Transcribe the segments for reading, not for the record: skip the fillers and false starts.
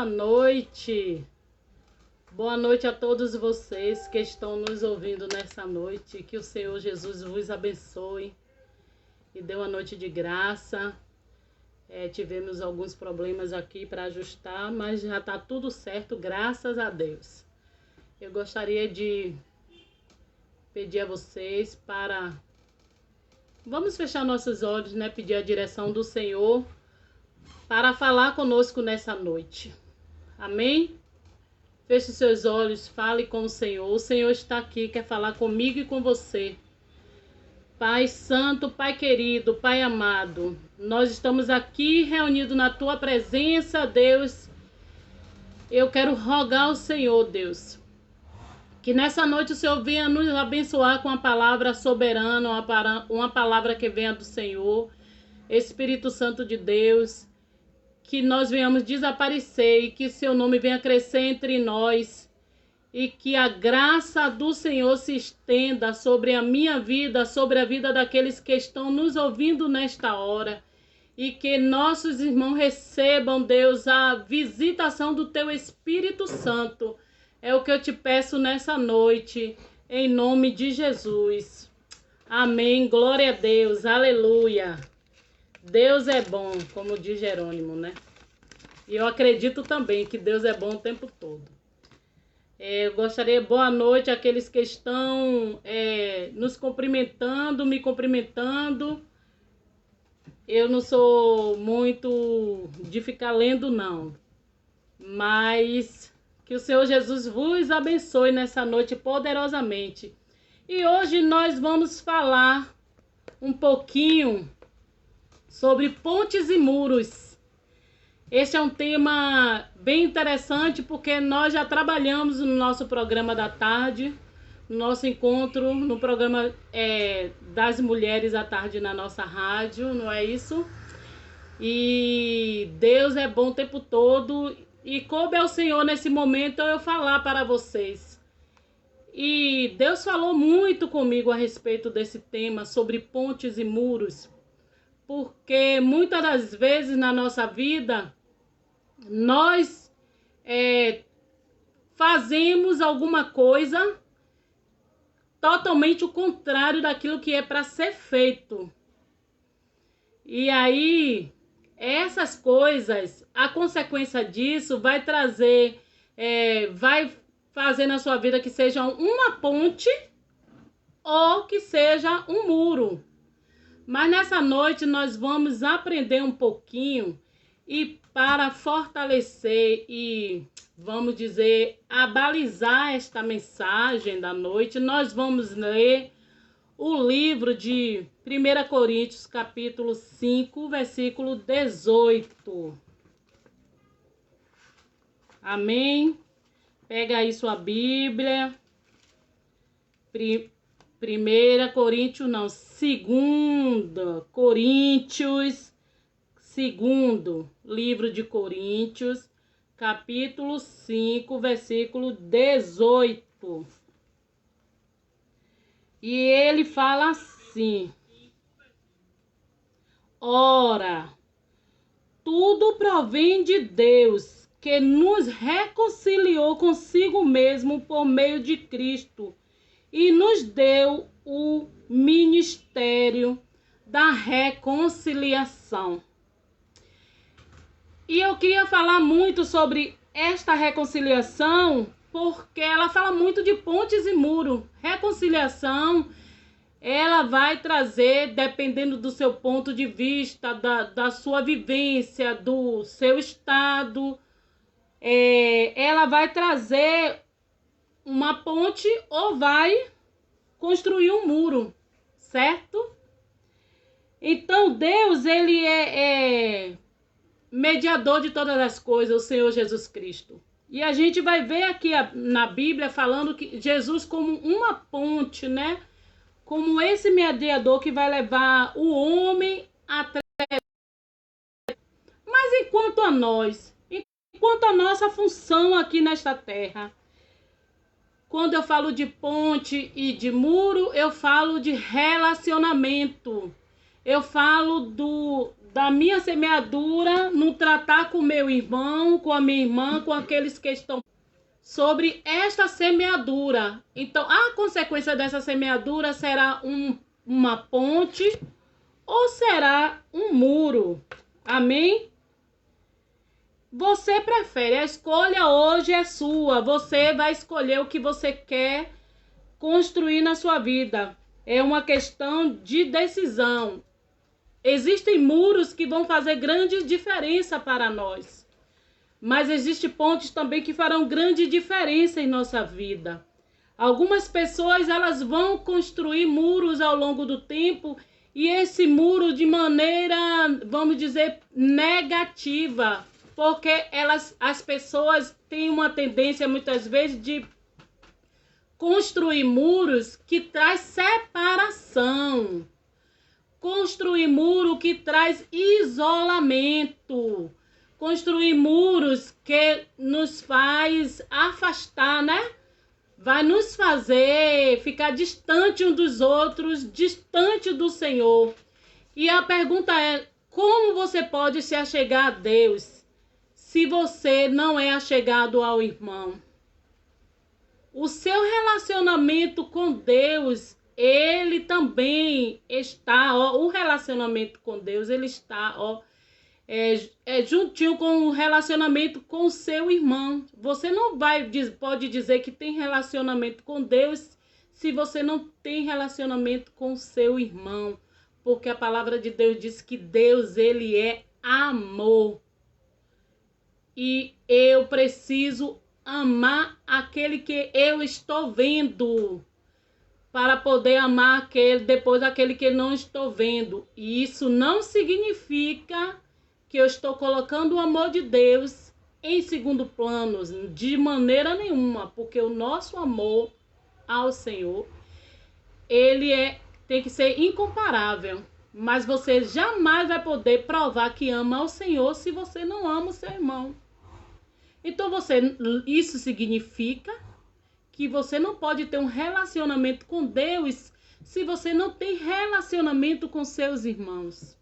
noite. Boa noite a todos vocês que estão nos ouvindo nessa noite. Que o Senhor Jesus vos abençoe e dê uma noite de graça. Tivemos alguns problemas aqui para ajustar, mas já está tudo certo, graças a Deus. Eu gostaria de pedir a vocês para... Vamos fechar nossos olhos, né? Pedir a direção do Senhor para falar conosco nessa noite. Amém? Feche seus olhos, fale com o Senhor. O Senhor está aqui, quer falar comigo e com você. Pai Santo, Pai querido, Pai amado, nós estamos aqui reunidos na Tua presença, Deus. Eu quero rogar ao Senhor, Deus, que nessa noite o Senhor venha nos abençoar com uma palavra soberana, uma palavra que venha do Senhor. Espírito Santo de Deus, que nós venhamos desaparecer e que seu nome venha crescer entre nós. E que a graça do Senhor se estenda sobre a minha vida, sobre a vida daqueles que estão nos ouvindo nesta hora. E que nossos irmãos recebam, Deus, a visitação do Teu Espírito Santo. É o que eu te peço nessa noite, em nome de Jesus. Amém. Glória a Deus. Aleluia. Deus é bom, como diz Jerônimo, né? E eu acredito também que Deus é bom o tempo todo. Eu gostaria, boa noite àqueles que estão nos cumprimentando, me cumprimentando. Eu não sou muito de ficar lendo, não. Mas que o Senhor Jesus vos abençoe nessa noite poderosamente. E hoje nós vamos falar um pouquinho sobre pontes e muros. Esse é um tema bem interessante porque nós já trabalhamos no nosso programa da tarde, no nosso encontro, no programa das mulheres à tarde na nossa rádio, não é isso? E Deus é bom o tempo todo e coube ao Senhor nesse momento eu falar para vocês. E Deus falou muito comigo a respeito desse tema sobre pontes e muros, porque muitas das vezes na nossa vida nós fazemos alguma coisa totalmente o contrário daquilo que é para ser feito. E aí, essas coisas, a consequência disso vai trazer, vai fazer na sua vida que seja uma ponte ou que seja um muro. Mas nessa noite nós vamos aprender um pouquinho e para fortalecer e, vamos dizer, abalizar esta mensagem da noite, nós vamos ler o livro de 1 Coríntios, capítulo 5, versículo 18. Amém? Pega aí sua Bíblia. 1 Coríntios, não, 2 Coríntios, segundo livro de Coríntios, capítulo 5, versículo 18. E ele fala assim: ora, tudo provém de Deus, que nos reconciliou consigo mesmo por meio de Cristo e nos deu o ministério da reconciliação. E eu queria falar muito sobre esta reconciliação, porque ela fala muito de pontes e muros. Reconciliação, ela vai trazer, dependendo do seu ponto de vista, da sua vivência, do seu estado, ela vai trazer uma ponte ou vai construir um muro, certo? Então Deus, ele é mediador de todas as coisas, o Senhor Jesus Cristo. E a gente vai ver aqui na Bíblia falando que Jesus como uma ponte, né? Como esse mediador que vai levar o homem até... Mas enquanto a nossa função aqui nesta terra, quando eu falo de ponte e de muro, eu falo de relacionamento. Eu falo da minha semeadura no tratar com meu irmão, com a minha irmã, com aqueles que estão sobre esta semeadura. Então, a consequência dessa semeadura será uma ponte ou será um muro? Amém? Você prefere, a escolha hoje é sua. Você vai escolher o que você quer construir na sua vida. É uma questão de decisão. Existem muros que vão fazer grande diferença para nós. Mas existem pontes também que farão grande diferença em nossa vida. Algumas pessoas, elas vão construir muros ao longo do tempo, e esse muro de maneira, vamos dizer, negativa, porque as pessoas têm uma tendência muitas vezes de construir muros que traz separação, construir muro que traz isolamento, construir muros que nos faz afastar, né? Vai nos fazer ficar distante um dos outros, distante do Senhor. E a pergunta é, como você pode se achegar a Deus se você não é achegado ao irmão? O seu relacionamento com Deus, ele também está, o relacionamento com Deus, ele está, juntinho com o relacionamento com o seu irmão. Você não pode dizer que tem relacionamento com Deus se você não tem relacionamento com o seu irmão. Porque a palavra de Deus diz que Deus, ele é amor. E eu preciso amar aquele que eu estou vendo, para poder amar depois aquele que não estou vendo. E isso não significa que eu estou colocando o amor de Deus em segundo plano, de maneira nenhuma, porque o nosso amor ao Senhor, ele tem que ser incomparável. Mas você jamais vai poder provar que ama ao Senhor se você não ama o seu irmão. Então isso significa que você não pode ter um relacionamento com Deus se você não tem relacionamento com seus irmãos.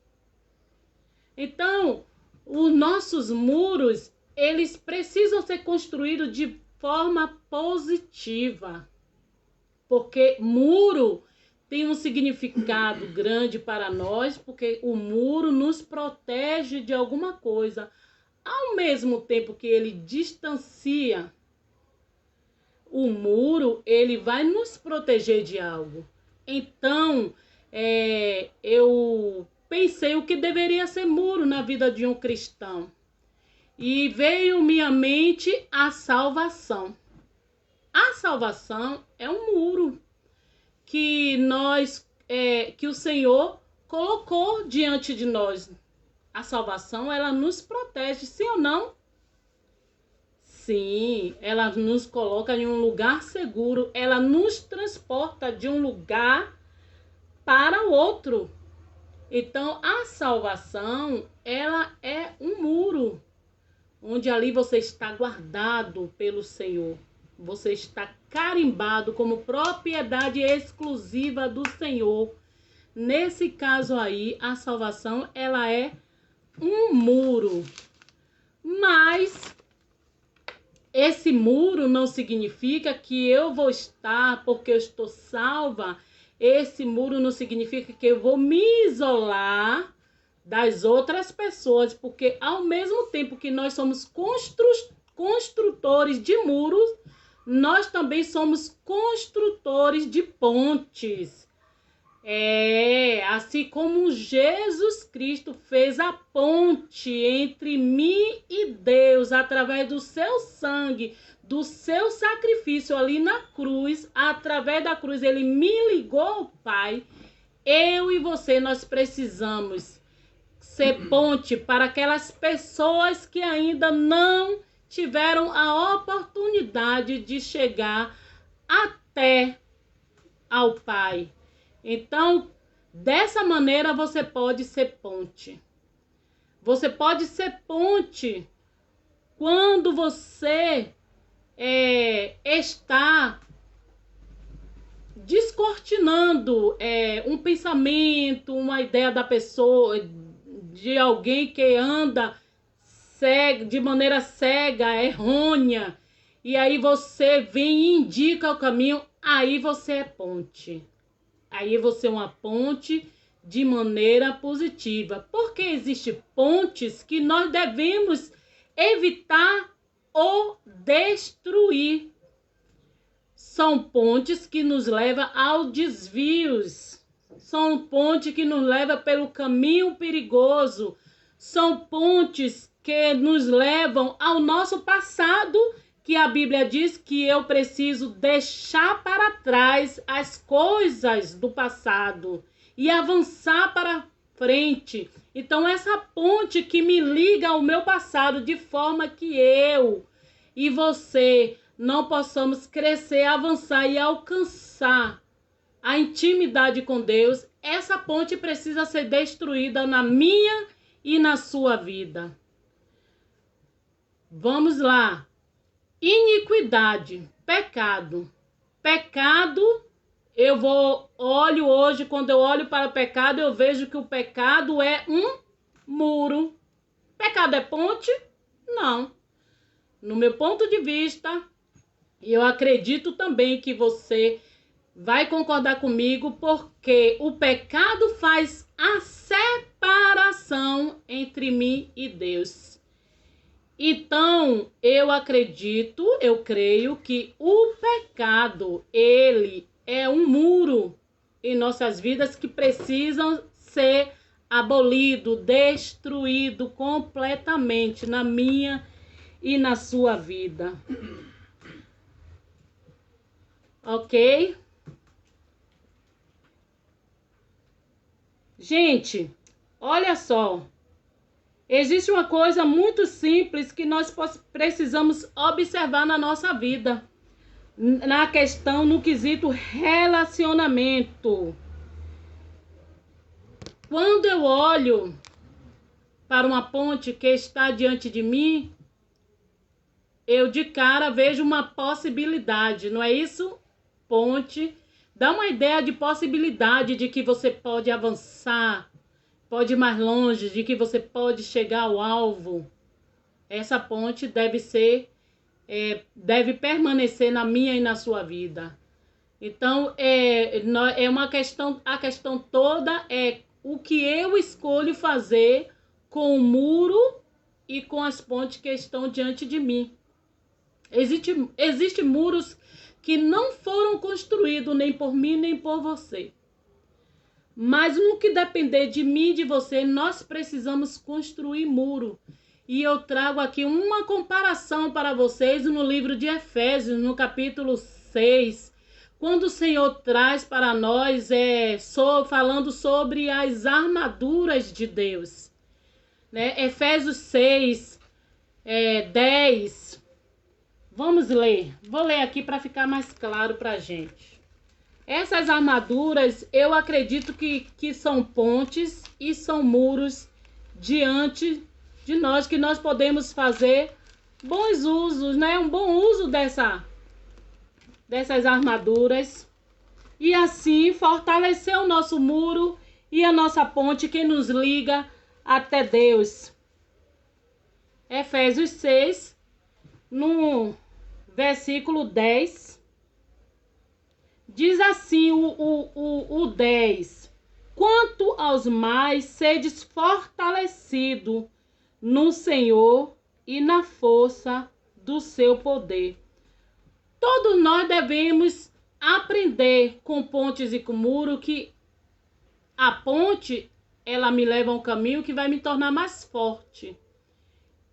Então, os nossos muros, eles precisam ser construídos de forma positiva. Porque muro tem um significado grande para nós, porque o muro nos protege de alguma coisa. Ao mesmo tempo que ele distancia, o muro, ele vai nos proteger de algo. Então, eu pensei o que deveria ser muro na vida de um cristão. E veio à minha mente a salvação. A salvação é um muro que que o Senhor colocou diante de nós. A salvação, ela nos protege, sim ou não? Sim, ela nos coloca em um lugar seguro, ela nos transporta de um lugar para o outro. Então, a salvação, ela é um muro, onde ali você está guardado pelo Senhor. Você está carimbado como propriedade exclusiva do Senhor. Nesse caso aí, a salvação, ela é um muro. Mas esse muro não significa que eu vou estar, porque eu estou salva. Esse muro não significa que eu vou me isolar das outras pessoas, porque ao mesmo tempo que nós somos construtores de muros, nós também somos construtores de pontes. Assim como Jesus Cristo fez a ponte entre mim e Deus, através do seu sangue, do seu sacrifício ali na cruz, através da cruz ele me ligou ao Pai. Eu e você, nós precisamos ser ponte para aquelas pessoas que ainda não tiveram a oportunidade de chegar até ao Pai. Então, dessa maneira você pode ser ponte. Você pode ser ponte quando você está descortinando um pensamento, uma ideia da pessoa, de alguém que anda cega, de maneira cega, errônea, e aí você vem e indica o caminho, aí você é ponte. Aí você é uma ponte de maneira positiva. Porque existem pontes que nós devemos evitar ou destruir. São pontes que nos levam aos desvios. São pontes que nos levam pelo caminho perigoso. São pontes que nos levam ao nosso passado, que a Bíblia diz que eu preciso deixar para trás as coisas do passado e avançar para frente. Então, essa ponte que me liga ao meu passado, de forma que eu e você não possamos crescer, avançar e alcançar a intimidade com Deus, essa ponte precisa ser destruída na minha e na sua vida. Vamos lá. Iniquidade, pecado. Pecado, olho hoje, quando eu olho para o pecado, eu vejo que o pecado é um muro. Pecado é ponte? Não. No meu ponto de vista, eu acredito também que você vai concordar comigo, porque o pecado faz a separação entre mim e Deus. Então, eu creio que o pecado, ele é um muro em nossas vidas que precisam ser abolido, destruído completamente na minha e na sua vida. Ok? Gente, olha só. Existe uma coisa muito simples que nós precisamos observar na nossa vida. Na questão, no quesito relacionamento. Quando eu olho para uma ponte que está diante de mim, eu de cara vejo uma possibilidade, não é isso? Ponte dá uma ideia de possibilidade de que você pode avançar, pode ir mais longe, de que você pode chegar ao alvo. Essa ponte deve permanecer na minha e na sua vida. Então, é uma questão, a questão toda é o que eu escolho fazer com o muro e com as pontes que estão diante de mim. Existem muros que não foram construídos nem por mim, nem por você. Mas no que depender de mim e de você, nós precisamos construir muro. E eu trago aqui uma comparação para vocês no livro de Efésios, no capítulo 6, quando o Senhor traz para nós, falando sobre as armaduras de Deus. Né? Efésios 6, 10. Vamos ler. Vou ler aqui para ficar mais claro para a gente. Essas armaduras, eu acredito que são pontes e são muros diante de nós, que nós podemos fazer bons usos, né? Um bom uso dessas armaduras. E assim fortalecer o nosso muro e a nossa ponte que nos liga até Deus. Efésios 6, no versículo 10. Diz assim o 10. Quanto aos mais, sedes fortalecido no Senhor e na força do seu poder. Todos nós devemos aprender com pontes e com muro, que a ponte, ela me leva a um caminho que vai me tornar mais forte.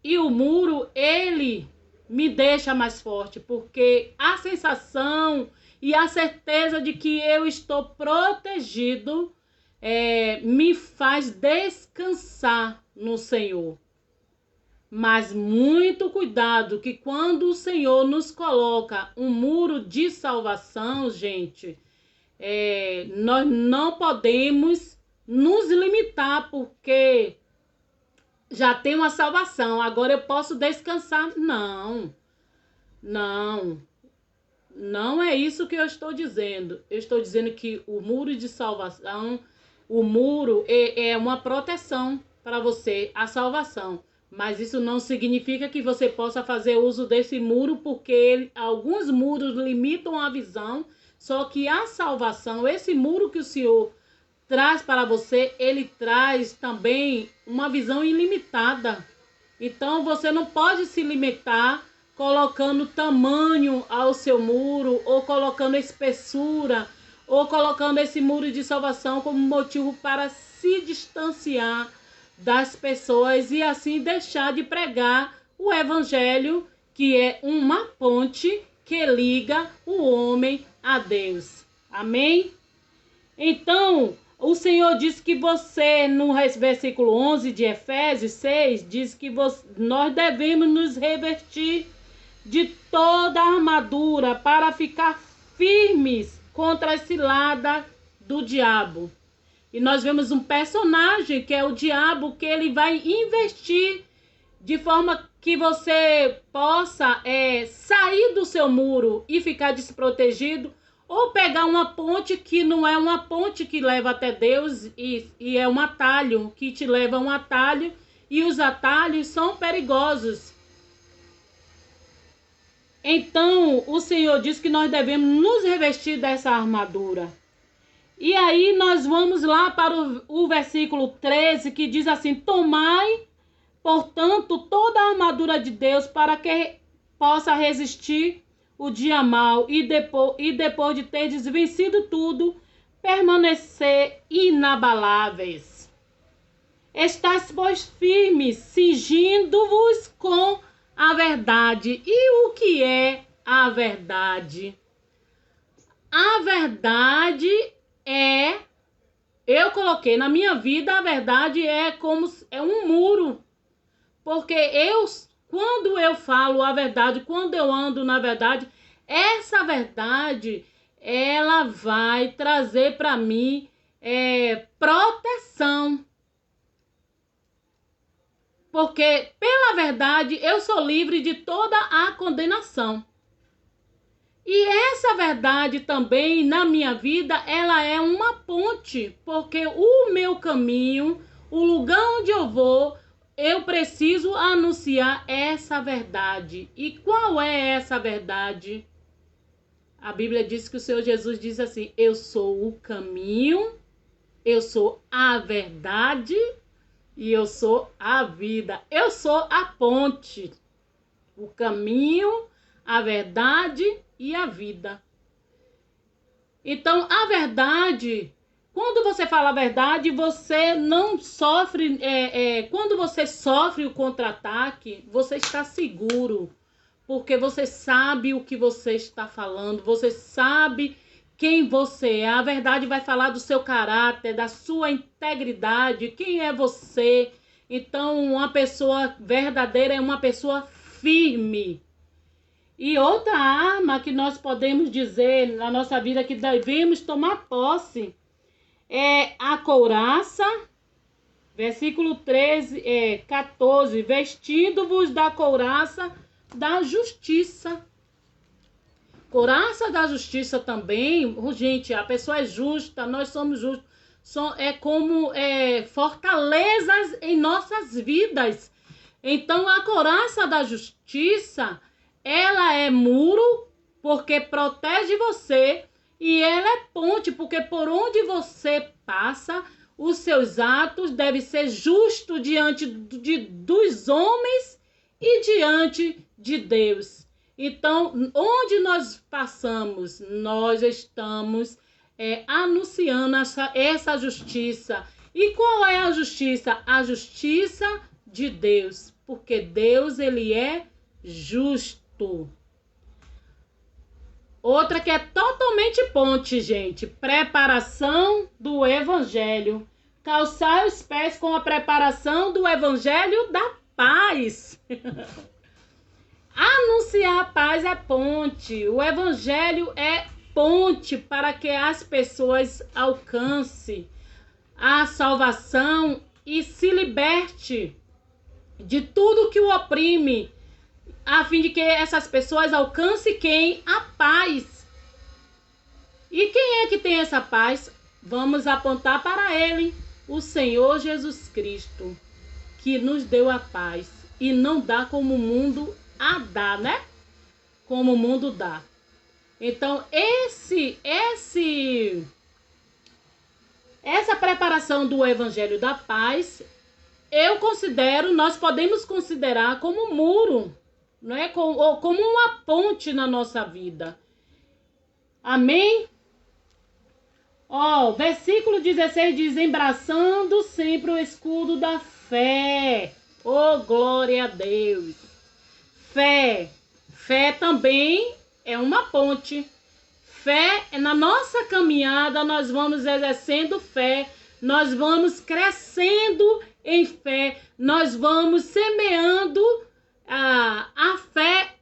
E o muro, ele me deixa mais forte, porque a sensação e a certeza de que eu estou protegido me faz descansar no Senhor. Mas muito cuidado, que quando o Senhor nos coloca um muro de salvação, gente, nós não podemos nos limitar, porque já tem uma salvação, agora eu posso descansar. Não é isso que eu estou dizendo. Eu estou dizendo que o muro de salvação, o muro é uma proteção. para você a salvação. Mas isso não significa que você possa fazer uso desse muro, porque alguns muros limitam a visão. Só que a salvação, esse muro que o Senhor traz para você, ele traz também uma visão ilimitada. Então você não pode se limitar colocando tamanho ao seu muro, ou colocando espessura, ou colocando esse muro de salvação como motivo para se distanciar das pessoas e assim deixar de pregar o evangelho, que é uma ponte que liga o homem a Deus. Amém? Então, o Senhor diz que você, no versículo 11 de Efésios 6, diz que nós devemos nos revestir de toda a armadura para ficar firmes contra as ciladas do diabo. E nós vemos um personagem que é o diabo, que ele vai investir de forma que você possa sair do seu muro e ficar desprotegido, ou pegar uma ponte que não é uma ponte que leva até Deus e é um atalho, que te leva a um atalho, e os atalhos são perigosos. Então, o Senhor diz que nós devemos nos revestir dessa armadura. E aí nós vamos lá para o versículo 13, que diz assim: tomai, portanto, toda a armadura de Deus para que possa resistir o dia mau e depois de terdes vencido tudo, permanecer inabaláveis. Estais, pois, firmes, cingindo-vos com a verdade. E o que é a verdade? A verdade eu coloquei na minha vida, a verdade é um muro. Porque quando eu falo a verdade, quando eu ando na verdade, essa verdade, ela vai trazer para mim proteção. Porque pela verdade eu sou livre de toda a condenação. E essa verdade também na minha vida, ela é uma ponte, porque o meu caminho, o lugar onde eu vou, eu preciso anunciar essa verdade. E qual é essa verdade? A Bíblia diz que o Senhor Jesus diz assim: eu sou o caminho, eu sou a verdade e eu sou a vida. Eu sou a ponte, o caminho, a verdade e a vida. Então, a verdade, quando você fala a verdade, você não sofre. Quando você sofre o contra-ataque, você está seguro, porque você sabe o que você está falando, você sabe quem você é. A verdade vai falar do seu caráter, da sua integridade, quem é você. Então, uma pessoa verdadeira é uma pessoa firme. E outra arma que nós podemos dizer na nossa vida que devemos tomar posse é a couraça, versículo 14, vestindo-vos da couraça da justiça. Couraça da justiça também, gente, a pessoa é justa, nós somos justos, é como fortalezas em nossas vidas. Então a couraça da justiça, ela é muro, porque protege você, e ela é ponte, porque por onde você passa, os seus atos devem ser justos diante dos homens e diante de Deus. Então, onde nós passamos, nós estamos anunciando essa justiça. E qual é a justiça? A justiça de Deus, porque Deus, ele é justo. Outra que é totalmente ponte, gente. Preparação do evangelho. Calçar os pés com a preparação do evangelho da paz. Anunciar a paz é ponte. O evangelho é ponte para que as pessoas alcancem a salvação e se liberte de tudo que o oprime, a fim de que essas pessoas alcancem quem? A paz. E quem é que tem essa paz? Vamos apontar para ele, o Senhor Jesus Cristo. que nos deu a paz e não dá como o mundo a dá, né? Como o mundo dá. Então, essa preparação do Evangelho da Paz, nós podemos considerar como um muro, não é? Como uma ponte na nossa vida. Amém? Ó, versículo 16 diz: embraçando sempre o escudo da fé. Oh, glória a Deus. Fé. Fé também é uma ponte. Fé, na nossa caminhada, nós vamos exercendo fé, nós vamos crescendo em fé, nós vamos semeando a fé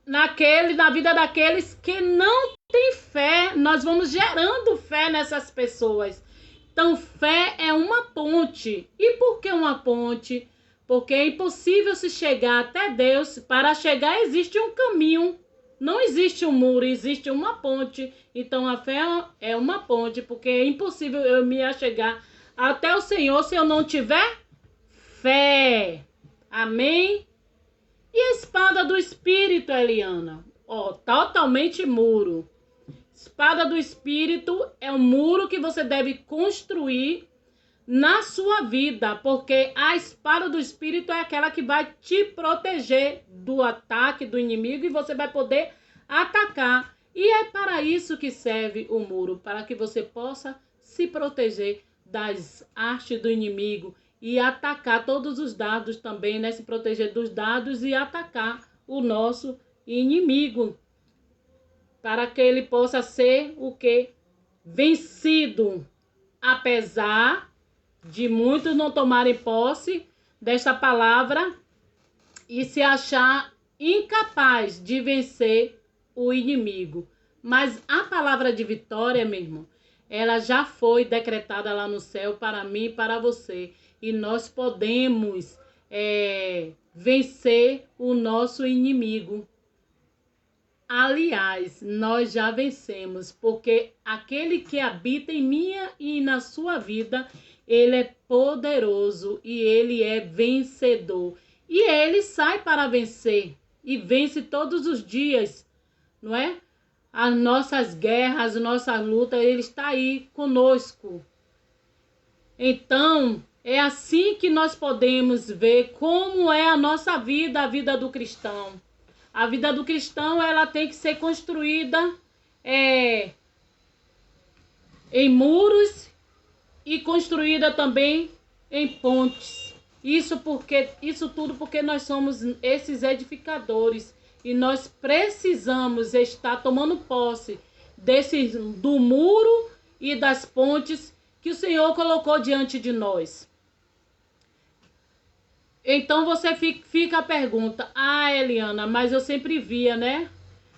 na vida daqueles que não têm fé, nós vamos gerando fé nessas pessoas. Então, fé é uma ponte. E por que uma ponte? Porque é impossível se chegar até Deus. Para chegar existe um caminho. Não existe um muro, existe uma ponte. Então a fé é uma ponte, porque é impossível eu me chegar até o Senhor se eu não tiver fé. Amém? E a espada do Espírito, Eliana? Ó, totalmente muro. Espada do Espírito é um muro que você deve construir na sua vida, porque a espada do Espírito é aquela que vai te proteger do ataque do inimigo e você vai poder atacar. E é para isso que serve o muro, para que você possa se proteger das hastes do inimigo e atacar todos os dados também, né? Se proteger dos dados e atacar o nosso inimigo, para que ele possa ser o quê? Vencido, apesar de muitos não tomarem posse desta palavra e se achar incapaz de vencer o inimigo. Mas a palavra de vitória, meu irmão, ela já foi decretada lá no céu para mim e para você. E nós podemos vencer o nosso inimigo. Aliás, nós já vencemos, porque aquele que habita em minha e na sua vida, ele é poderoso e ele é vencedor. E ele sai para vencer e vence todos os dias, não é? As nossas guerras, as nossas lutas, ele está aí conosco. Então, é assim que nós podemos ver como é a nossa vida, a vida do cristão. A vida do cristão, ela tem que ser construída em muros e construída também em pontes. Isso tudo porque nós somos esses edificadores e nós precisamos estar tomando posse do muro e das pontes que o Senhor colocou diante de nós. Então você fica a pergunta: Eliana, mas eu sempre via, né?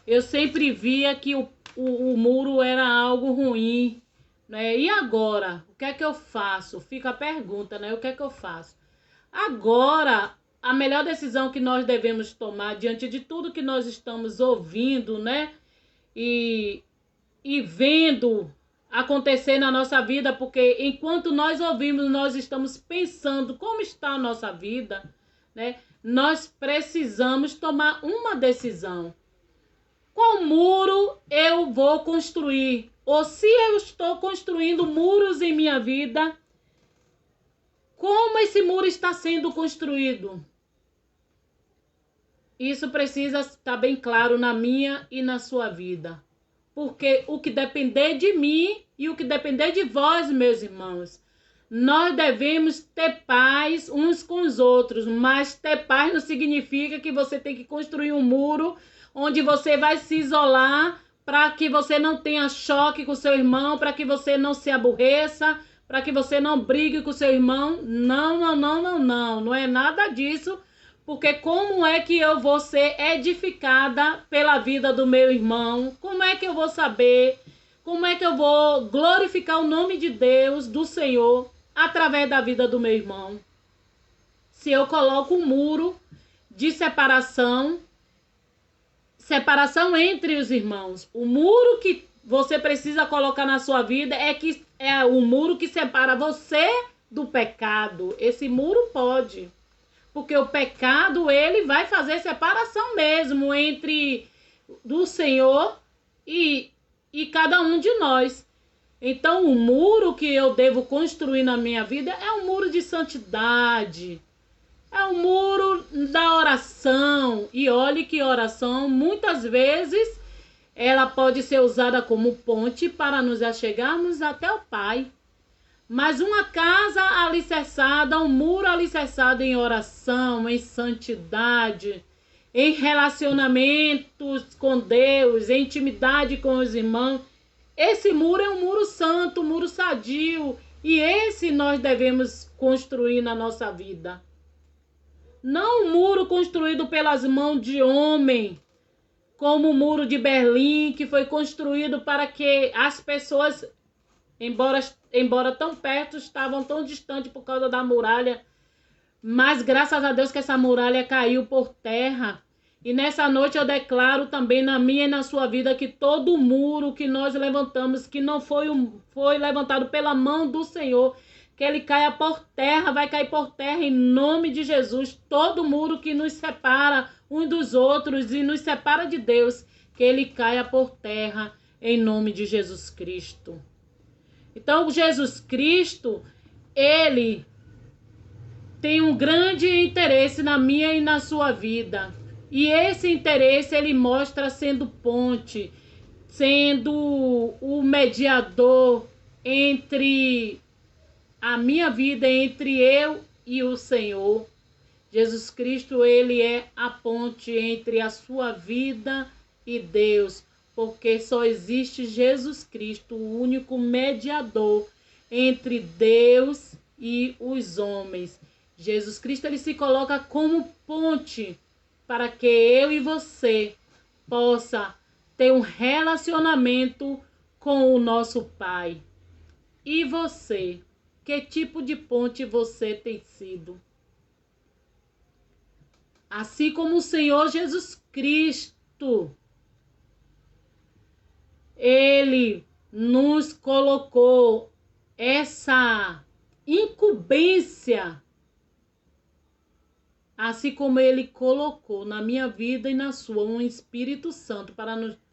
Eu sempre via que o muro era algo ruim, né? E agora? O que é que eu faço? Fica a pergunta, né? O que é que eu faço? Agora, a melhor decisão que nós devemos tomar diante de tudo que nós estamos ouvindo, né? E vendo acontecer na nossa vida, porque enquanto nós ouvimos, nós estamos pensando como está a nossa vida, né? Nós precisamos tomar uma decisão. Qual muro eu vou construir? Ou se eu estou construindo muros em minha vida, como esse muro está sendo construído? Isso precisa estar bem claro na minha e na sua vida. Porque o que depender de mim e o que depender de vós, meus irmãos, nós devemos ter paz uns com os outros. Mas ter paz não significa que você tem que construir um muro onde você vai se isolar para que você não tenha choque com seu irmão, para que você não se aborreça, para que você não brigue com seu irmão. Não, não, não, não, não. Não é nada disso. Porque como é que eu vou ser edificada pela vida do meu irmão? Como é que eu vou saber? Como é que eu vou glorificar o nome de Deus, do Senhor, através da vida do meu irmão? Se eu coloco um muro de separação entre os irmãos. O muro que você precisa colocar na sua vida é o muro que separa você do pecado. Esse muro pode. Porque o pecado, ele vai fazer separação mesmo entre do Senhor e cada um de nós. Então, o muro que eu devo construir na minha vida é um muro de santidade. É um muro da oração. E olhe que oração, muitas vezes, ela pode ser usada como ponte para nos achegarmos até o Pai. Mas uma casa alicerçada, um muro alicerçado em oração, em santidade, em relacionamentos com Deus, em intimidade com os irmãos, esse muro é um muro santo, um muro sadio. E esse nós devemos construir na nossa vida. Não um muro construído pelas mãos de homem, como o muro de Berlim, que foi construído para que as pessoas, embora tão perto, estavam tão distantes por causa da muralha. Mas graças a Deus que essa muralha caiu por terra. E nessa noite eu declaro também na minha e na sua vida que todo muro que nós levantamos, que não foi levantado pela mão do Senhor, que ele caia por terra, vai cair por terra em nome de Jesus. Todo muro que nos separa uns dos outros e nos separa de Deus, que ele caia por terra em nome de Jesus Cristo. Então, Jesus Cristo, ele tem um grande interesse na minha e na sua vida. E esse interesse ele mostra sendo ponte, sendo o mediador entre a minha vida, entre eu e o Senhor. Jesus Cristo, ele é a ponte entre a sua vida e Deus, porque só existe Jesus Cristo, o único mediador entre Deus e os homens. Jesus Cristo, ele se coloca como ponte para que eu e você possa ter um relacionamento com o nosso Pai. E você? Que tipo de ponte você tem sido? Assim como o Senhor Jesus Cristo, ele nos colocou essa incumbência, assim como ele colocou na minha vida e na sua um Espírito Santo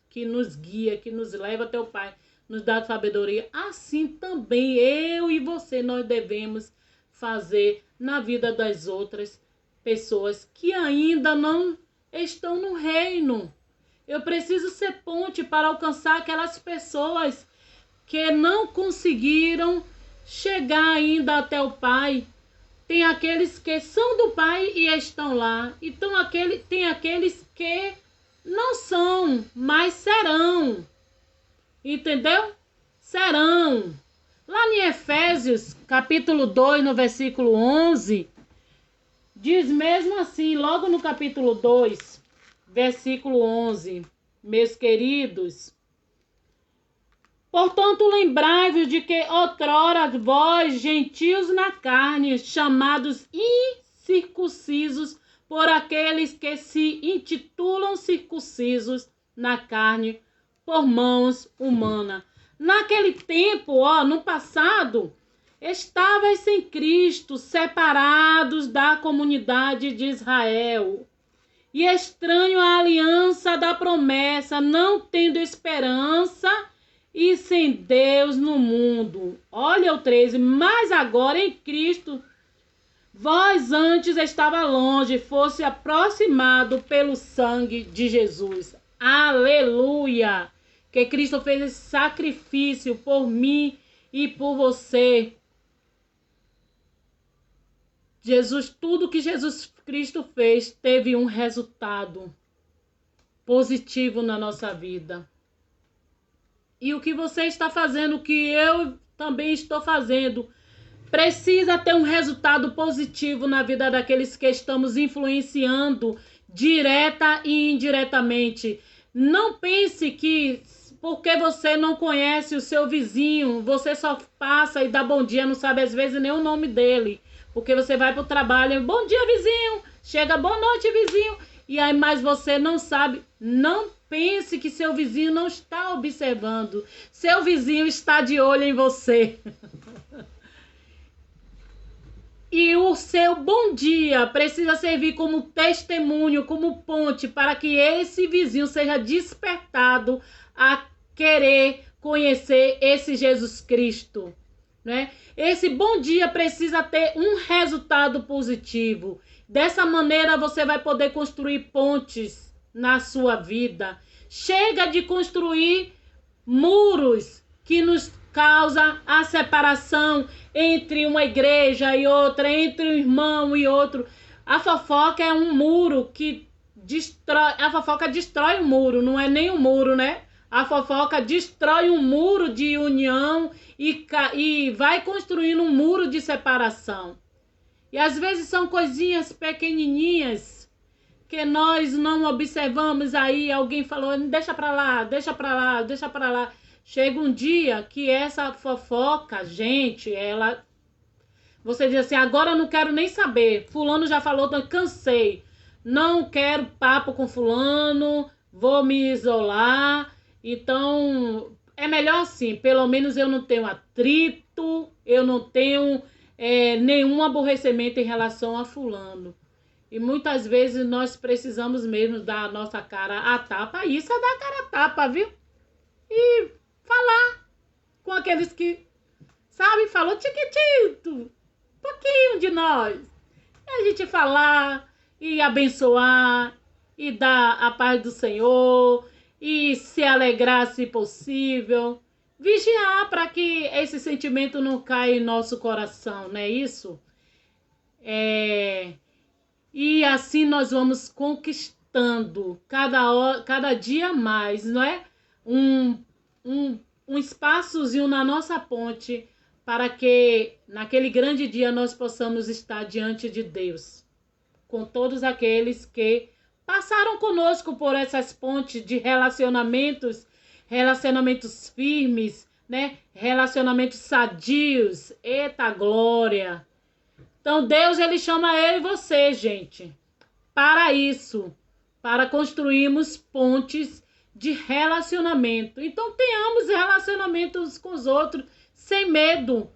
que nos guia, que nos leva até o Pai, nos dá sabedoria. Assim também eu e você nós devemos fazer na vida das outras pessoas que ainda não estão no reino. Eu preciso ser ponte para alcançar aquelas pessoas que não conseguiram chegar ainda até o Pai. Tem aqueles que são do Pai e estão lá. Então tem aqueles que não são, mas serão. Entendeu? Serão. Lá em Efésios, capítulo 2, no versículo 11, diz mesmo assim, logo no capítulo 2, versículo 11, meus queridos: portanto, lembrai-vos de que outrora vós, gentios na carne, chamados incircuncisos por aqueles que se intitulam circuncisos na carne por mãos humanas. Naquele tempo, no passado, estavais sem Cristo, separados da comunidade de Israel, e estranho à aliança da promessa, não tendo esperança e sem Deus no mundo. Olha o 13. Mas agora em Cristo, vós antes estava longe, fosse aproximado pelo sangue de Jesus. Aleluia! Que Cristo fez esse sacrifício por mim e por você. Tudo que Jesus Cristo fez teve um resultado positivo na nossa vida. E o que você está fazendo, o que eu também estou fazendo, precisa ter um resultado positivo na vida daqueles que estamos influenciando direta e indiretamente. Não pense que porque você não conhece o seu vizinho, você só passa e dá bom dia, não sabe às vezes nem o nome dele. Porque você vai para o trabalho, bom dia vizinho, chega boa noite vizinho, e aí mas você não sabe. Não pense que seu vizinho não está observando, seu vizinho está de olho em você. E o seu bom dia precisa servir como testemunho, como ponte, para que esse vizinho seja despertado a querer conhecer esse Jesus Cristo, né? Esse bom dia precisa ter um resultado positivo. Dessa maneira você vai poder construir pontes na sua vida. Chega de construir muros que nos causa a separação entre uma igreja e outra, entre um irmão e outro. A fofoca é um muro que destrói, a fofoca destrói o muro, não é nem um muro, né? A fofoca destrói um muro de união e vai construindo um muro de separação. E às vezes são coisinhas pequenininhas que nós não observamos. Aí alguém falou, deixa pra lá, deixa pra lá, deixa pra lá. Chega um dia que essa fofoca, gente, ela... Você diz assim, agora eu não quero nem saber. Fulano já falou, cansei. Não quero papo com fulano, vou me isolar. Então, é melhor assim. Pelo menos eu não tenho atrito, eu não tenho nenhum aborrecimento em relação a fulano. E muitas vezes nós precisamos mesmo dar a nossa cara a tapa. Isso é dar cara a tapa, viu? E falar com aqueles que, sabe, falou tiquitito, pouquinho de nós. E a gente falar e abençoar e dar a paz do Senhor e se alegrar se possível. Vigiar para que esse sentimento não caia em nosso coração, não é isso? E assim nós vamos conquistando cada dia mais, não é? Um espaçozinho na nossa ponte para que naquele grande dia nós possamos estar diante de Deus, com todos aqueles que passaram conosco por essas pontes de relacionamentos firmes, né? Relacionamentos sadios. Eita glória! Então Deus, ele chama eu e você, gente, para isso, para construirmos pontes de relacionamento. Então tenhamos relacionamentos com os outros sem medo.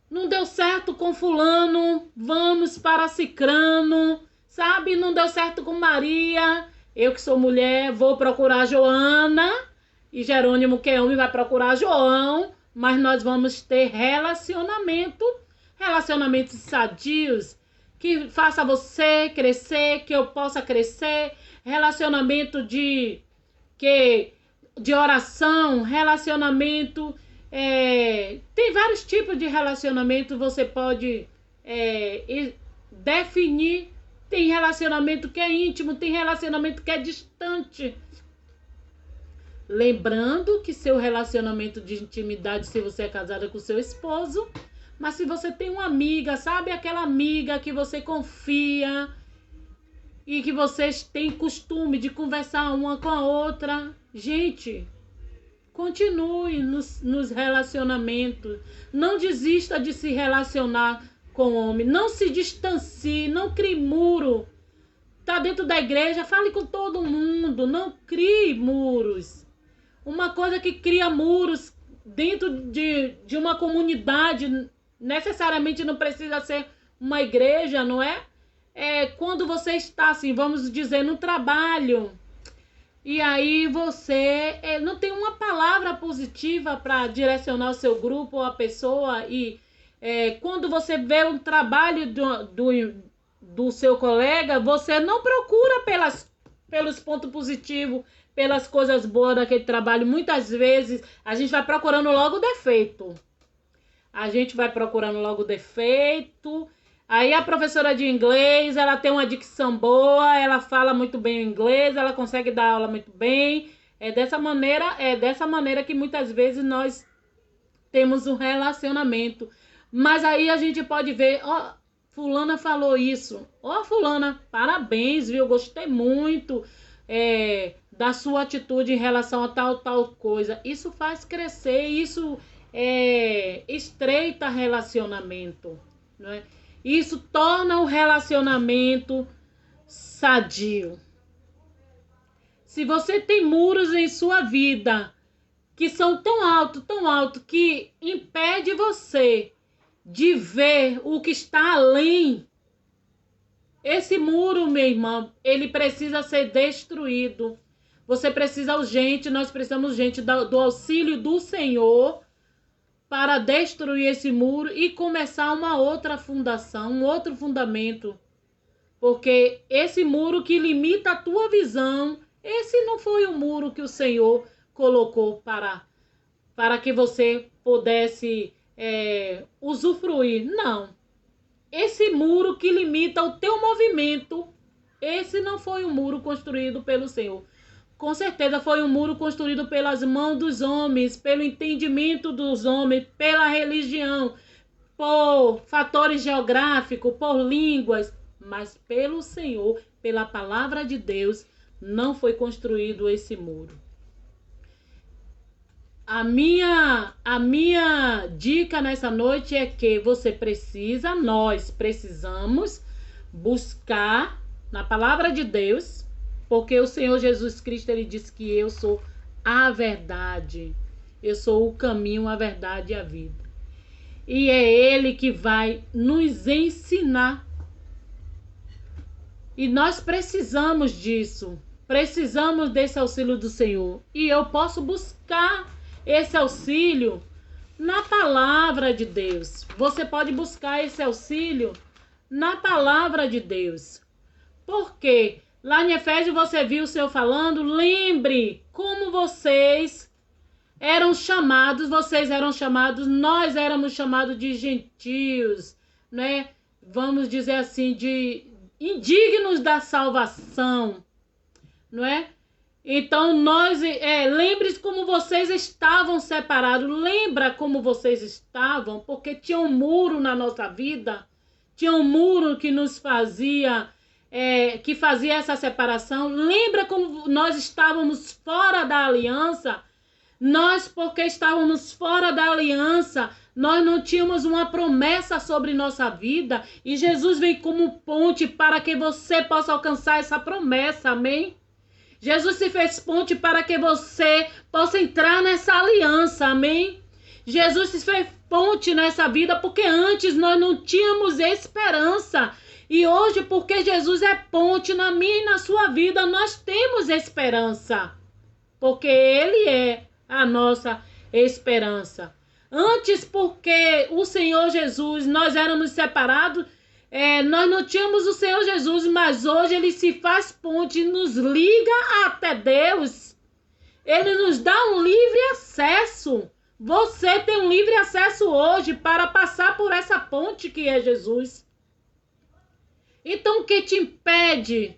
Não deu certo com fulano, vamos para cicrano, sabe? Não deu certo com Maria, eu que sou mulher vou procurar Joana, e Jerônimo, que é homem, vai procurar João. Mas nós vamos ter relacionamentos sadios, que faça você crescer, que eu possa crescer, relacionamento de oração, relacionamento, tem vários tipos de relacionamento, você pode definir. Tem relacionamento que é íntimo, tem relacionamento que é distante. Lembrando que seu relacionamento de intimidade, se você é casada com seu esposo, mas se você tem uma amiga, sabe aquela amiga que você confia e que vocês têm costume de conversar uma com a outra, gente, continue nos relacionamentos. Não desista de se relacionar com o homem. Não se distancie, não crie muro. Tá dentro da igreja, fale com todo mundo. Não crie muros. Uma coisa que cria muros dentro de uma comunidade, necessariamente não precisa ser uma igreja, não é? Quando você está assim, vamos dizer, no trabalho, e aí você não tem uma palavra positiva para direcionar o seu grupo ou a pessoa, e quando você vê um trabalho do seu colega, você não procura pelos pontos positivos, pelas coisas boas daquele trabalho. Muitas vezes a gente vai procurando logo o defeito. Aí a professora de inglês, ela tem uma dicção boa, ela fala muito bem o inglês, ela consegue dar aula muito bem. É dessa maneira que muitas vezes nós temos um relacionamento. Mas aí a gente pode ver, fulana falou isso. Fulana, parabéns, viu? Gostei muito da sua atitude em relação a tal coisa. Isso faz crescer, isso estreita relacionamento, não é? Isso torna o relacionamento sadio. Se você tem muros em sua vida que são tão altos, que impede você de ver o que está além. Esse muro, meu irmão, ele precisa ser destruído. Você precisa urgente, nós precisamos urgente do auxílio do Senhor para destruir esse muro e começar uma outra fundação, um outro fundamento. Porque esse muro que limita a tua visão, esse não foi o muro que o Senhor colocou para que você pudesse usufruir. Não. Esse muro que limita o teu movimento, esse não foi um muro construído pelo Senhor. Com certeza foi um muro construído pelas mãos dos homens, pelo entendimento dos homens, pela religião, por fatores geográficos, por línguas, mas pelo Senhor, pela palavra de Deus, não foi construído esse muro. A minha dica nessa noite é que nós precisamos buscar na palavra de Deus, porque o Senhor Jesus Cristo, ele disse que eu sou a verdade, eu sou o caminho, a verdade e a vida. E é Ele que vai nos ensinar. E nós precisamos disso, precisamos desse auxílio do Senhor. E eu posso buscar esse auxílio na palavra de Deus. Você pode buscar esse auxílio na palavra de Deus. Por quê? Lá em Efésios você viu o Senhor falando, lembre como vocês eram chamados, nós éramos chamados de gentios, né? Vamos dizer assim, de indignos da salvação, não é? Então, lembre-se como vocês estavam separados. Lembra como vocês estavam? Porque tinha um muro na nossa vida. Tinha um muro que nos fazia, que fazia essa separação. Lembra como nós estávamos fora da aliança? Porque estávamos fora da aliança, nós não tínhamos uma promessa sobre nossa vida. E Jesus vem como ponte para que você possa alcançar essa promessa, amém? Jesus se fez ponte para que você possa entrar nessa aliança, amém? Jesus se fez ponte nessa vida porque antes nós não tínhamos esperança. E hoje, porque Jesus é ponte na minha e na sua vida, nós temos esperança. Porque Ele é a nossa esperança. Antes, porque o Senhor Jesus, nós éramos separados, nós não tínhamos o Senhor Jesus, mas hoje Ele se faz ponte, nos liga até Deus. Ele nos dá um livre acesso. Você tem um livre acesso hoje para passar por essa ponte que é Jesus. Então, o que te impede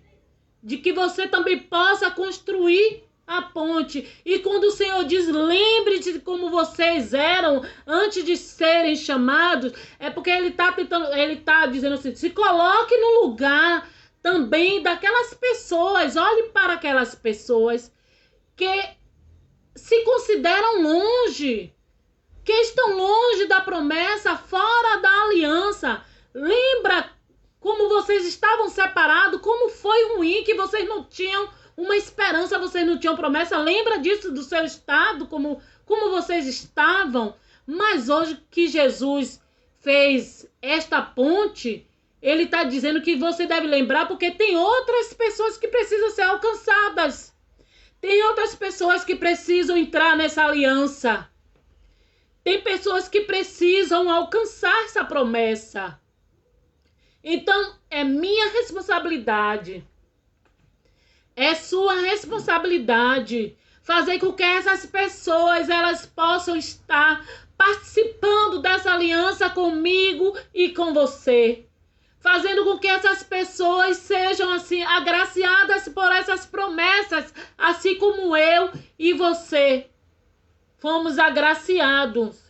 de que você também possa construir a ponte? E quando o Senhor diz, lembre-se de como vocês eram antes de serem chamados, é porque Ele está dizendo assim, se coloque no lugar também daquelas pessoas, olhe para aquelas pessoas que se consideram longe, que estão longe da promessa, fora da aliança. Lembra como vocês estavam separados, como foi ruim, que vocês não tinham uma esperança, vocês não tinham promessa. Lembra disso, do seu estado, como vocês estavam. Mas hoje que Jesus fez esta ponte, Ele está dizendo que você deve lembrar, porque tem outras pessoas que precisam ser alcançadas. Tem outras pessoas que precisam entrar nessa aliança. Tem pessoas que precisam alcançar essa promessa. Então, é minha responsabilidade, é sua responsabilidade fazer com que essas pessoas elas possam estar participando dessa aliança comigo e com você. Fazendo com que essas pessoas sejam assim agraciadas por essas promessas, assim como eu e você fomos agraciados.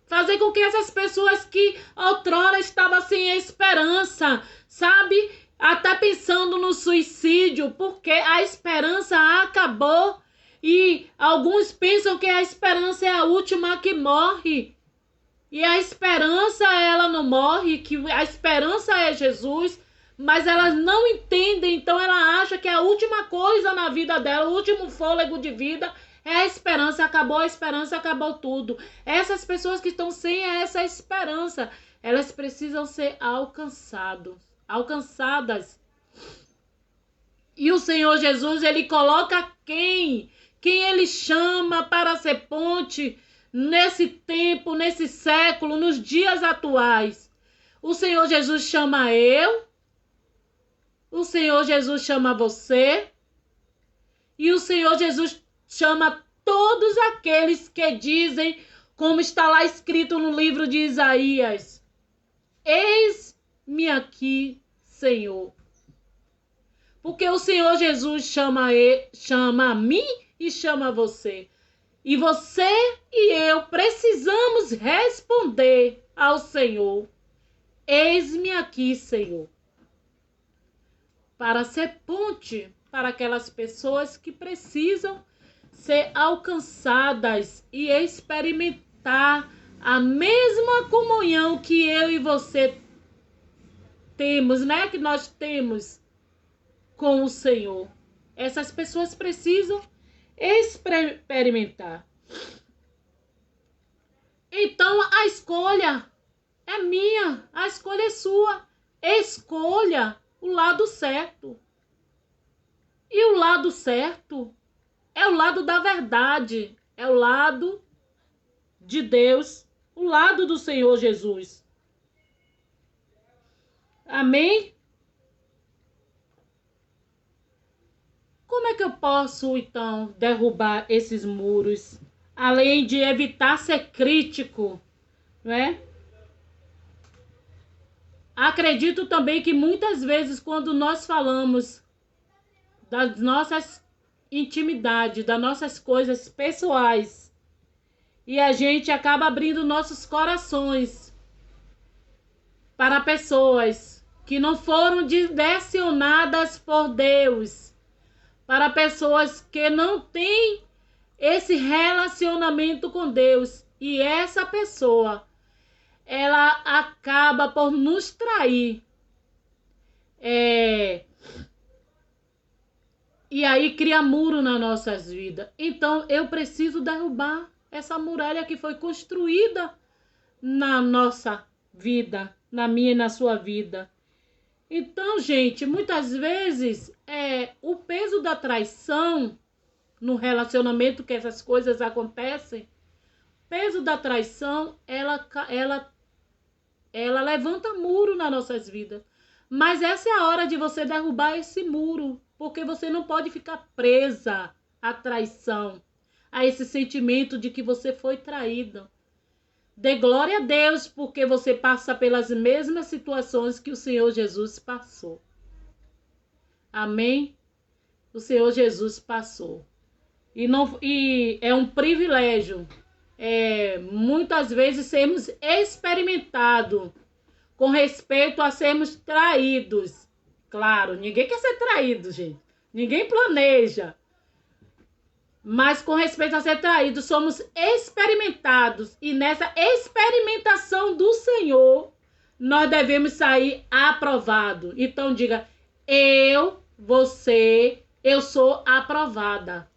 Fazer com que essas pessoas que outrora estavam sem esperança, sabe? Até pensando no suicídio, porque a esperança acabou. E alguns pensam que a esperança é a última que morre. E a esperança, ela não morre, que a esperança é Jesus. Mas elas não entendem, então ela acha que a última coisa na vida dela, o último fôlego de vida, É a esperança, acabou tudo. Essas pessoas que estão sem essa esperança, elas precisam ser alcançadas. E o Senhor Jesus, ele coloca quem ele chama para ser ponte nesse tempo, nesse século, nos dias atuais. O Senhor Jesus chama eu, o Senhor Jesus chama você, e o Senhor Jesus chama todos aqueles que dizem, como está lá escrito no livro de Isaías: eis-me aqui, Senhor. Porque o Senhor Jesus chama a mim e chama você. E você e eu precisamos responder ao Senhor: eis-me aqui, Senhor. Para ser ponte para aquelas pessoas que precisam ser alcançadas e experimentar a mesma comunhão que eu e você temos, né? Que nós temos com o Senhor. Essas pessoas precisam experimentar. Então a escolha é minha, a escolha é sua. Escolha o lado certo. E o lado certo é o lado da verdade, é o lado de Deus, o lado do Senhor Jesus. Amém? Como é que eu posso, então, derrubar esses muros? Além de evitar ser crítico, não é? Acredito também que muitas vezes, quando nós falamos das nossas intimidades, das nossas coisas pessoais, e a gente acaba abrindo nossos corações para pessoas que não foram direcionadas por Deus, para pessoas que não têm esse relacionamento com Deus, e essa pessoa, ela acaba por nos trair. E aí cria muro nas nossas vidas. Então eu preciso derrubar essa muralha que foi construída na nossa vida, na minha e na sua vida. Então, gente, muitas vezes o peso da traição no relacionamento que essas coisas acontecem, o peso da traição, ela levanta muro nas nossas vidas. Mas essa é a hora de você derrubar esse muro, porque você não pode ficar presa à traição, a esse sentimento de que você foi traído. Dê glória a Deus, porque você passa pelas mesmas situações que o Senhor Jesus passou. Amém? O Senhor Jesus passou. E é um privilégio, muitas vezes, sermos experimentados com respeito a sermos traídos. Claro, ninguém quer ser traído, gente. Ninguém planeja. Mas com respeito a ser traído, somos experimentados. E nessa experimentação do Senhor, nós devemos sair aprovados. Então diga: eu sou aprovada.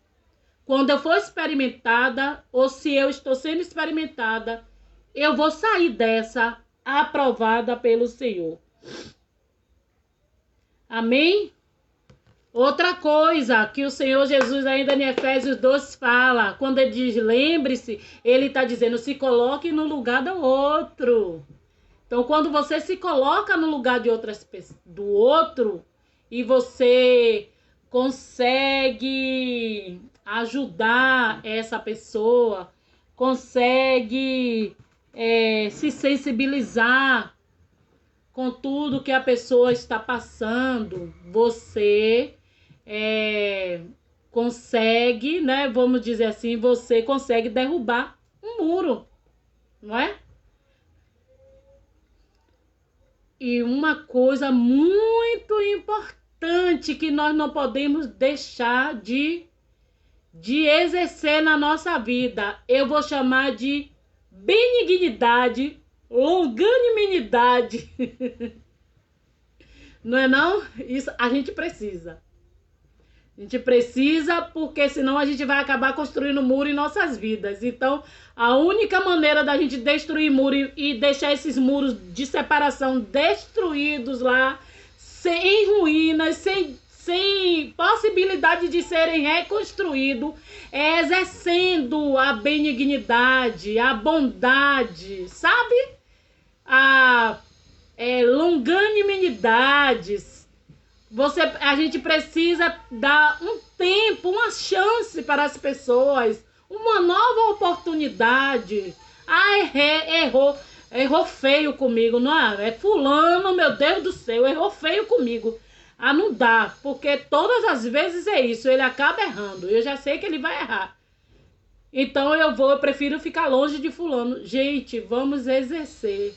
Quando eu for experimentada, ou se eu estou sendo experimentada, eu vou sair dessa aprovada pelo Senhor. Amém? Outra coisa que o Senhor Jesus ainda em Efésios 2 fala, quando ele diz lembre-se, ele está dizendo se coloque no lugar do outro. Então quando você se coloca no lugar de do outro e você consegue ajudar essa pessoa, consegue se sensibilizar com tudo que a pessoa está passando, você consegue, né? Vamos dizer assim, você consegue derrubar um muro, não é? E uma coisa muito importante que nós não podemos deixar de exercer na nossa vida, eu vou chamar de benignidade, longanimidade. Não é não? Isso a gente precisa. A gente precisa, porque senão a gente vai acabar construindo muro em nossas vidas. Então, a única maneira da gente destruir muro e deixar esses muros de separação destruídos lá, sem ruínas, sem possibilidade de serem reconstruídos, é exercendo a benignidade, a bondade, sabe? A longanimidade. A gente precisa dar um tempo, uma chance para as pessoas, uma nova oportunidade. Errou feio comigo, não é? É fulano, meu Deus do céu, errou feio comigo. Não dá, porque todas as vezes é isso, ele acaba errando. Eu já sei que ele vai errar. Então eu prefiro ficar longe de fulano. Gente, vamos exercer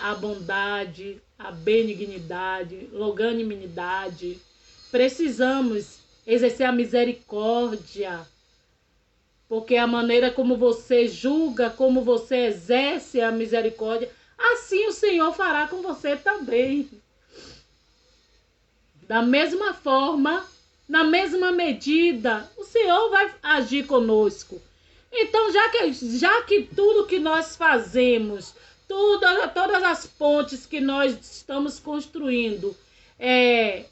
a bondade, a benignidade, longanimidade. Precisamos exercer a misericórdia. Porque a maneira como você julga, como você exerce a misericórdia, assim o Senhor fará com você também. Da mesma forma, na mesma medida, o Senhor vai agir conosco. Então, já que tudo que nós fazemos, todas as pontes que nós estamos construindo,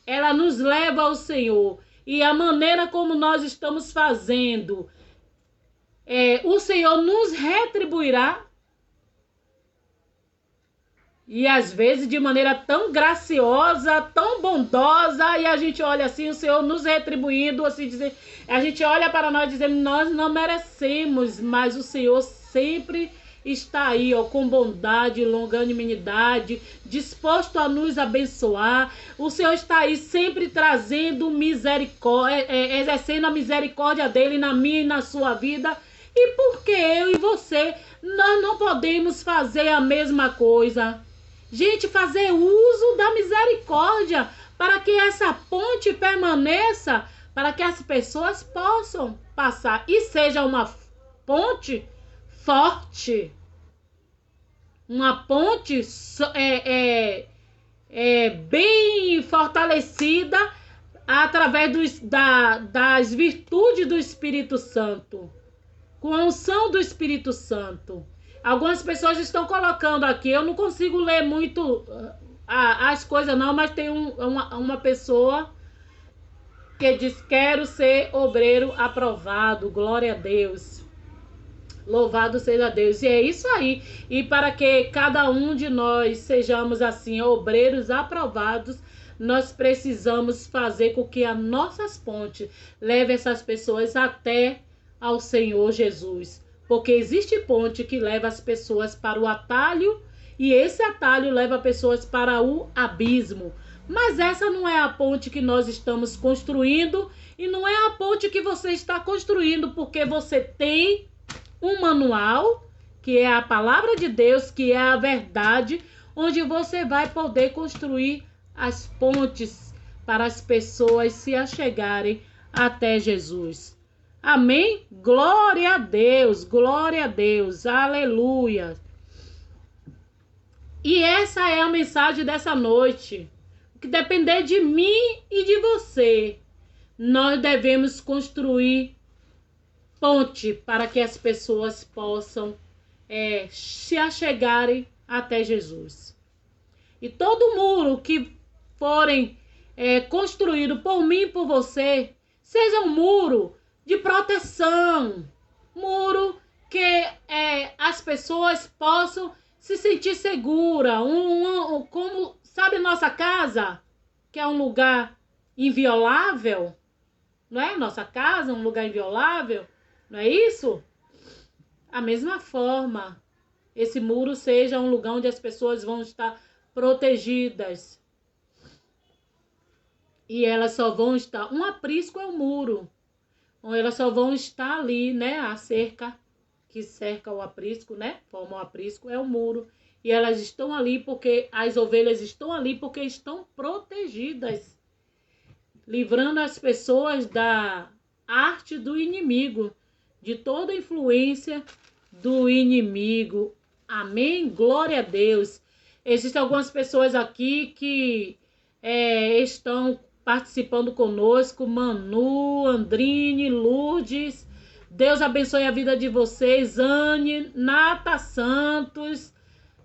ela nos leva ao Senhor. E a maneira como nós estamos fazendo, o Senhor nos retribuirá. E às vezes de maneira tão graciosa, tão bondosa, e a gente olha assim, o Senhor nos retribuindo, assim dizer, a gente olha para nós dizendo, nós não merecemos, mas o Senhor sempre está aí, com bondade, longanimidade, disposto a nos abençoar. O Senhor está aí sempre trazendo misericórdia, exercendo a misericórdia dele na minha e na sua vida. E por que eu e você, nós não podemos fazer a mesma coisa? Gente, fazer uso da misericórdia para que essa ponte permaneça, para que as pessoas possam passar e seja uma ponte forte, uma ponte bem fortalecida através das virtudes do Espírito Santo, com a unção do Espírito Santo. Algumas pessoas estão colocando aqui, eu não consigo ler muito as coisas não, mas tem uma pessoa que diz, quero ser obreiro aprovado, glória a Deus, louvado seja Deus, e é isso aí, e para que cada um de nós sejamos assim, obreiros aprovados, nós precisamos fazer com que as nossas pontes levem essas pessoas até ao Senhor Jesus. Porque existe ponte que leva as pessoas para o atalho e esse atalho leva pessoas para o abismo. Mas essa não é a ponte que nós estamos construindo e não é a ponte que você está construindo, porque você tem um manual, que é a palavra de Deus, que é a verdade, onde você vai poder construir as pontes para as pessoas se achegarem até Jesus. Amém? Glória a Deus, aleluia. E essa é a mensagem dessa noite. O que depender de mim e de você, nós devemos construir ponte para que as pessoas possam se achegarem até Jesus. E todo muro que forem construído por mim e por você, seja um muro de proteção, muro que as pessoas possam se sentir segura, como sabe nossa casa, que é um lugar inviolável, não é? Nossa casa é um lugar inviolável, não é isso? A mesma forma, esse muro seja um lugar onde as pessoas vão estar protegidas. E elas só vão estar, um aprisco é um muro. Elas só vão estar ali, né? A cerca que cerca o aprisco, né? Forma o aprisco, é o muro. E elas estão ali porque as ovelhas estão ali porque estão protegidas, livrando as pessoas da arte do inimigo, de toda influência do inimigo. Amém? Glória a Deus. Existem algumas pessoas aqui que estão participando conosco, Manu, Andrine, Lourdes. Deus abençoe a vida de vocês, Anne, Nata Santos,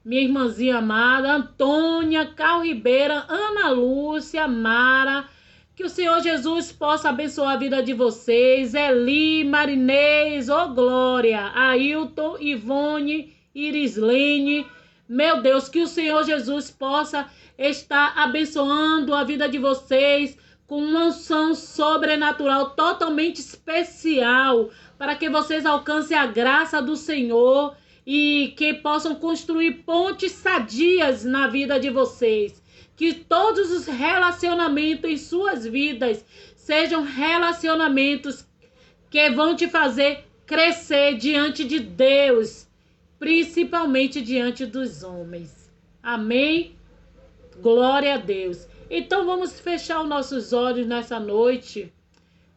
minha irmãzinha amada, Antônia, Carl Ribeira, Ana Lúcia, Mara. Que o Senhor Jesus possa abençoar a vida de vocês, Eli, Marinês, Glória, Ailton, Ivone, Irislene. Meu Deus, que o Senhor Jesus possa estar abençoando a vida de vocês com uma unção sobrenatural totalmente especial, para que vocês alcancem a graça do Senhor e que possam construir pontes sadias na vida de vocês. Que todos os relacionamentos em suas vidas sejam relacionamentos que vão te fazer crescer diante de Deus, principalmente diante dos homens. Amém? Glória a Deus. Então vamos fechar os nossos olhos nessa noite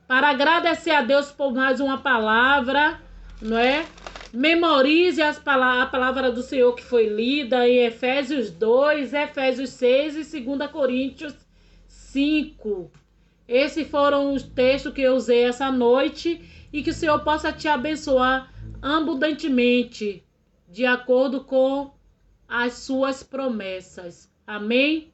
para agradecer a Deus por mais uma palavra, não é? Memorize a palavra do Senhor que foi lida em Efésios 2, Efésios 6 e 2 Coríntios 5. Esses foram os textos que eu usei essa noite e que o Senhor possa te abençoar abundantemente, de acordo com as suas promessas. Amém?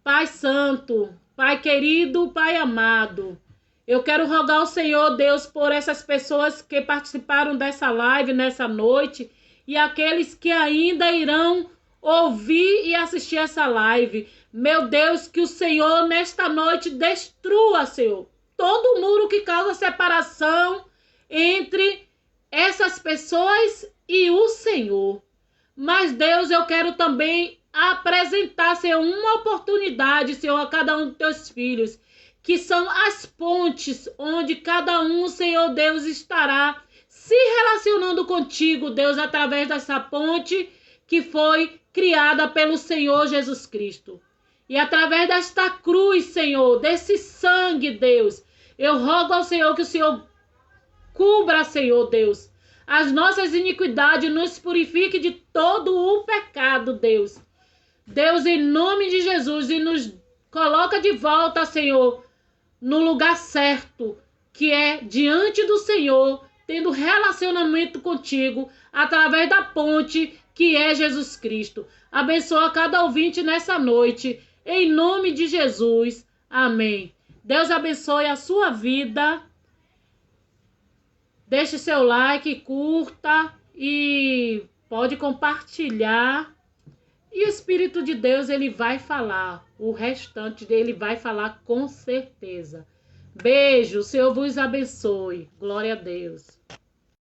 Pai Santo, Pai querido, Pai amado, eu quero rogar ao Senhor, Deus, por essas pessoas que participaram dessa live nessa noite e aqueles que ainda irão ouvir e assistir essa live. Meu Deus, que o Senhor nesta noite destrua, Senhor, todo muro que causa separação entre essas pessoas e o Senhor. Mas, Deus, eu quero também apresentar, Senhor, uma oportunidade, Senhor, a cada um dos teus filhos, que são as pontes onde cada um, Senhor Deus, estará se relacionando contigo, Deus, através dessa ponte que foi criada pelo Senhor Jesus Cristo. E através desta cruz, Senhor, desse sangue, Deus, eu rogo ao Senhor que o Senhor cubra, Senhor Deus, as nossas iniquidades, nos purifique de todo o pecado, Deus. Deus, em nome de Jesus, e nos coloca de volta, Senhor, no lugar certo, que é diante do Senhor, tendo relacionamento contigo, através da ponte que é Jesus Cristo. Abençoa cada ouvinte nessa noite, em nome de Jesus. Amém. Deus abençoe a sua vida. Deixe seu like, curta e pode compartilhar. E o Espírito de Deus, ele vai falar. O restante dele vai falar com certeza. Beijo, o Senhor vos abençoe. Glória a Deus.